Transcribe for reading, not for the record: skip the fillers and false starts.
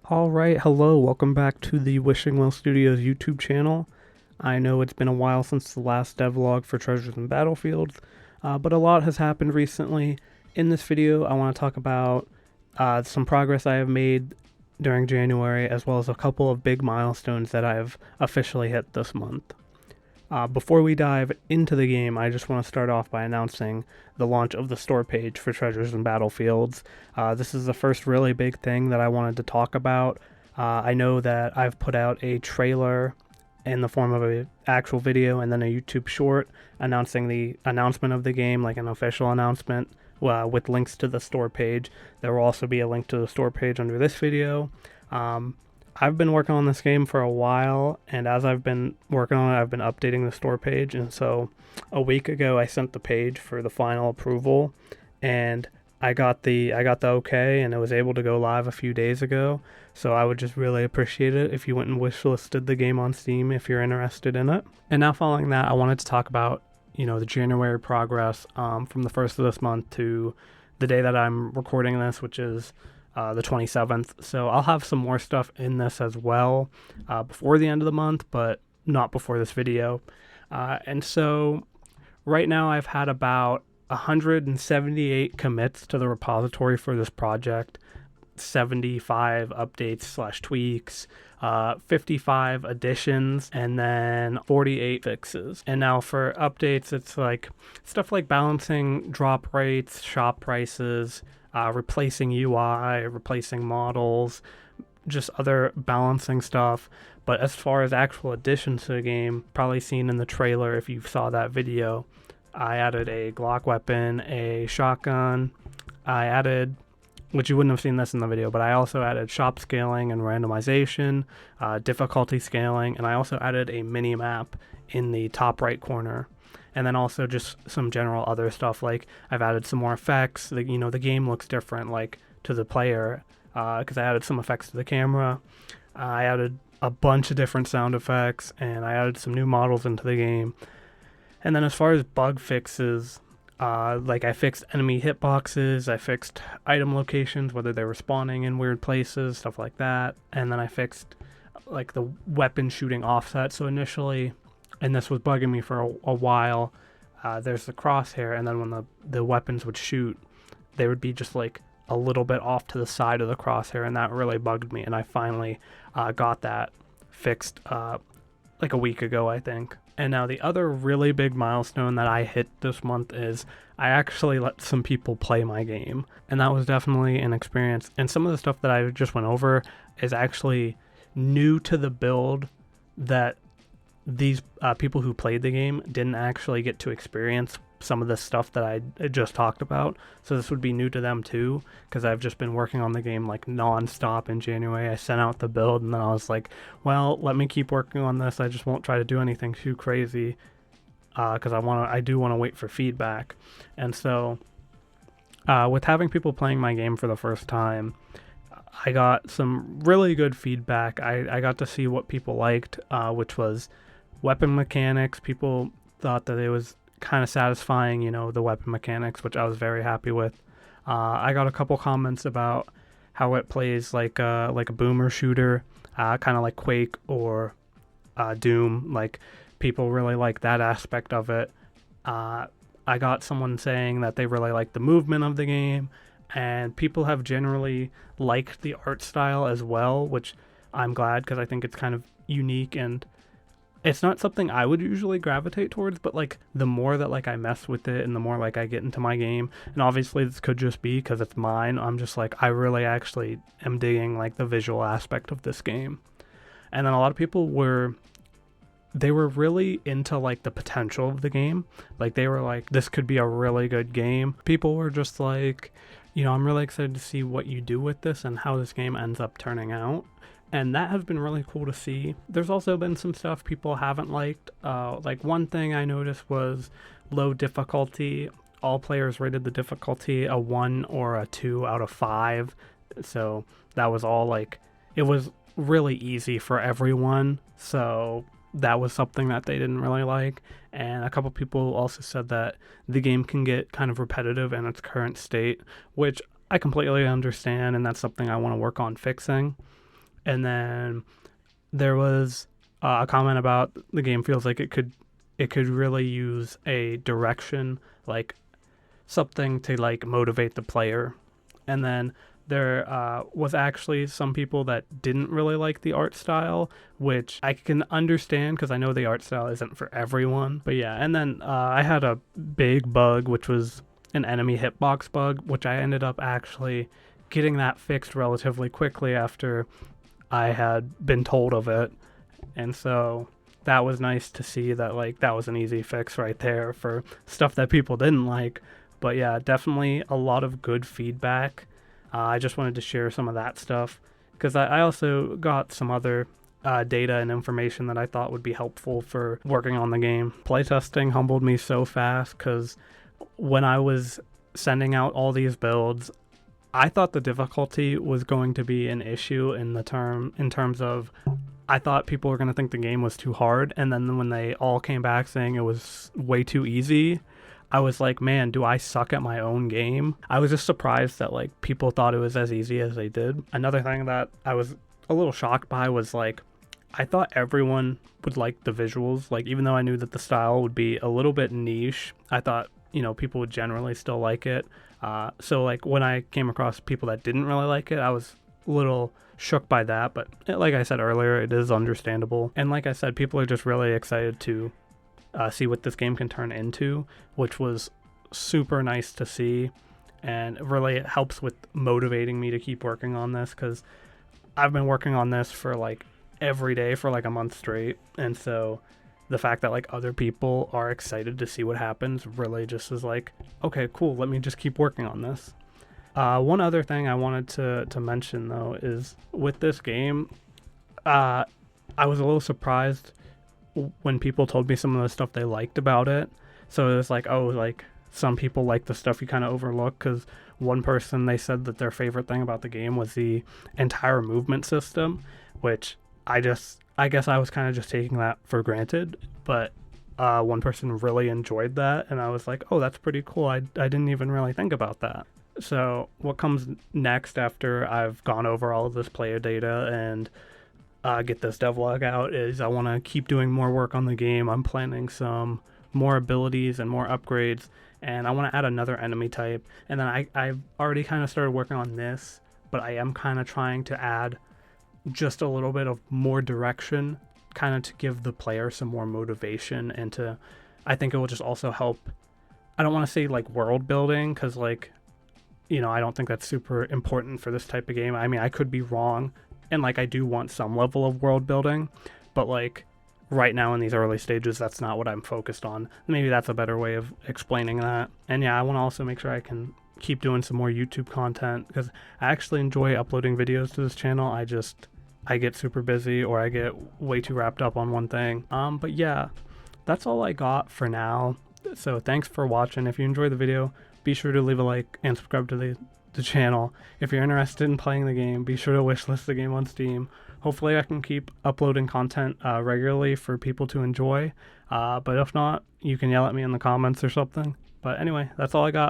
Alright, hello, welcome back to the Wishing Well Studios YouTube channel. I know it's been a while since the last devlog for Treasures and Battlefields, but a lot has happened recently. In this video, I want to talk about some progress I have made during January, as well as a couple of big milestones that I've officially hit this month. Before we dive into the game, I just want to start off by announcing the launch of the store page for Treasures and Battlefields. This is the first really big thing that I wanted to talk about. I know that I've put out a trailer in the form of an actual video and then a YouTube short announcing the announcement of the game, like an official announcement with links to the store page. There will also be a link to the store page under this video. I've been working on this game for a while, and as I've been working on it, I've been updating the store page, and so a week ago I sent the page for the final approval, and I got the okay, and it was able to go live a few days ago, so I would just really appreciate it if you went and wishlisted the game on Steam if you're interested in it. And now following that, I wanted to talk about, the January progress from the first of this month to the day that I'm recording this, which is the 27th. So I'll have some more stuff in this as well before the end of the month, but not before this video. And so right now I've had about 178 commits to the repository for this project, 75 updates / tweaks, 55 additions, and then 48 fixes. And now for updates, it's like stuff like balancing drop rates, shop prices, replacing UI, replacing models, just other balancing stuff. But as far as actual additions to the game, probably seen in the trailer if you saw that video, I added a Glock weapon, a shotgun. I added, which you wouldn't have seen this in the video, but I also added shop scaling and randomization, difficulty scaling, and I also added a mini map in the top right corner. And then also just some general other stuff, like I've added some more effects. The game looks different, like, to the player, because I added some effects to the camera. I added a bunch of different sound effects, and I added some new models into the game. And then as far as bug fixes, like I fixed enemy hitboxes, I fixed item locations, whether they were spawning in weird places, stuff like that. And then I fixed like the weapon shooting offset. So initially, and this was bugging me for a while, there's the crosshair, and then when the weapons would shoot, they would be just like a little bit off to the side of the crosshair, and that really bugged me, and I finally got that fixed like a week ago, I think. And now the other really big milestone that I hit this month is I actually let some people play my game, and that was definitely an experience. And some of the stuff that I just went over is actually new to the build that these people who played the game didn't actually get to experience some of the stuff that I just talked about. So this would be new to them too, because I've just been working on the game like nonstop in January. I sent out the build, and then I was like, well, let me keep working on this. I just won't try to do anything too crazy because I do want to wait for feedback. And so with having people playing my game for the first time, I got some really good feedback. I got to see what people liked, which was weapon mechanics. People thought that it was kind of satisfying, the weapon mechanics, which I was very happy with. I got a couple comments about how it plays like a boomer shooter, kind of like Quake or Doom. Like, people really like that aspect of it. I got someone saying that they really like the movement of the game, and people have generally liked the art style as well, which I'm glad, because I think it's kind of unique, and it's not something I would usually gravitate towards, but like the more that like I mess with it and the more like I get into my game, and obviously this could just be because it's mine, I'm just like, I really actually am digging like the visual aspect of this game. And then a lot of people were really into like the potential of the game. Like, they were like, this could be a really good game. People were just like, I'm really excited to see what you do with this and how this game ends up turning out. And that has been really cool to see. There's also been some stuff people haven't liked. Like, one thing I noticed was low difficulty. All players rated the difficulty a 1 or a 2 out of 5. So that was all like, it was really easy for everyone. So that was something that they didn't really like. And a couple people also said that the game can get kind of repetitive in its current state, which I completely understand, and that's something I want to work on fixing. And then there was a comment about the game feels like it could really use a direction, like something to like motivate the player. And then there was actually some people that didn't really like the art style, which I can understand because I know the art style isn't for everyone. But yeah, and then I had a big bug, which was an enemy hitbox bug, which I ended up actually getting that fixed relatively quickly after I had been told of it. And so that was nice to see that, like, that was an easy fix right there for stuff that people didn't like. But yeah, definitely a lot of good feedback. I just wanted to share some of that stuff because I also got some other data and information that I thought would be helpful for working on the game. Playtesting humbled me so fast because when I was sending out all these builds, I thought the difficulty was going to be an issue in terms of I thought people were going to think the game was too hard, and then when they all came back saying it was way too easy, I was like, man, do I suck at my own game? I was just surprised that like people thought it was as easy as they did. Another thing that I was a little shocked by was like I thought everyone would like the visuals. Like even though I knew that the style would be a little bit niche, I thought, you know, people would generally still like it. So like when I came across people that didn't really like it, I was a little shook by that. But like I said earlier, it is understandable. And like I said, people are just really excited to see what this game can turn into, which was super nice to see. And it really helps with motivating me to keep working on this because I've been working on this for like every day for like a month straight. And so the fact that like other people are excited to see what happens really just is like, okay, cool, let me just keep working on this. One other thing I wanted to mention though is with this game, I was a little surprised when people told me some of the stuff they liked about it. So it was like, oh, like some people like the stuff you kind of overlook, because one person, they said that their favorite thing about the game was the entire movement system, which I guess I was kind of just taking that for granted, but one person really enjoyed that, and I was like, oh, that's pretty cool. I didn't even really think about that. So what comes next after I've gone over all of this player data and get this devlog out is I want to keep doing more work on the game. I'm planning some more abilities and more upgrades, and I want to add another enemy type. And then I've already kind of started working on this, but I am kind of trying to add just a little bit of more direction, kind of to give the player some more motivation, and to, I think it will just also help. I don't want to say like world building, because like, you know, I don't think that's super important for this type of game. I mean, I could be wrong, and like I do want some level of world building, but like right now in these early stages, that's not what I'm focused on. Maybe that's a better way of explaining that. And yeah, I want to also make sure I can keep doing some more YouTube content, because I actually enjoy uploading videos to this channel. I get super busy, or I get way too wrapped up on one thing. But yeah, that's all I got for now. So thanks for watching. If you enjoyed the video, be sure to leave a like and subscribe to the channel. If you're interested in playing the game, be sure to wishlist the game on Steam. Hopefully I can keep uploading content regularly for people to enjoy. But if not, you can yell at me in the comments or something. But anyway, that's all I got.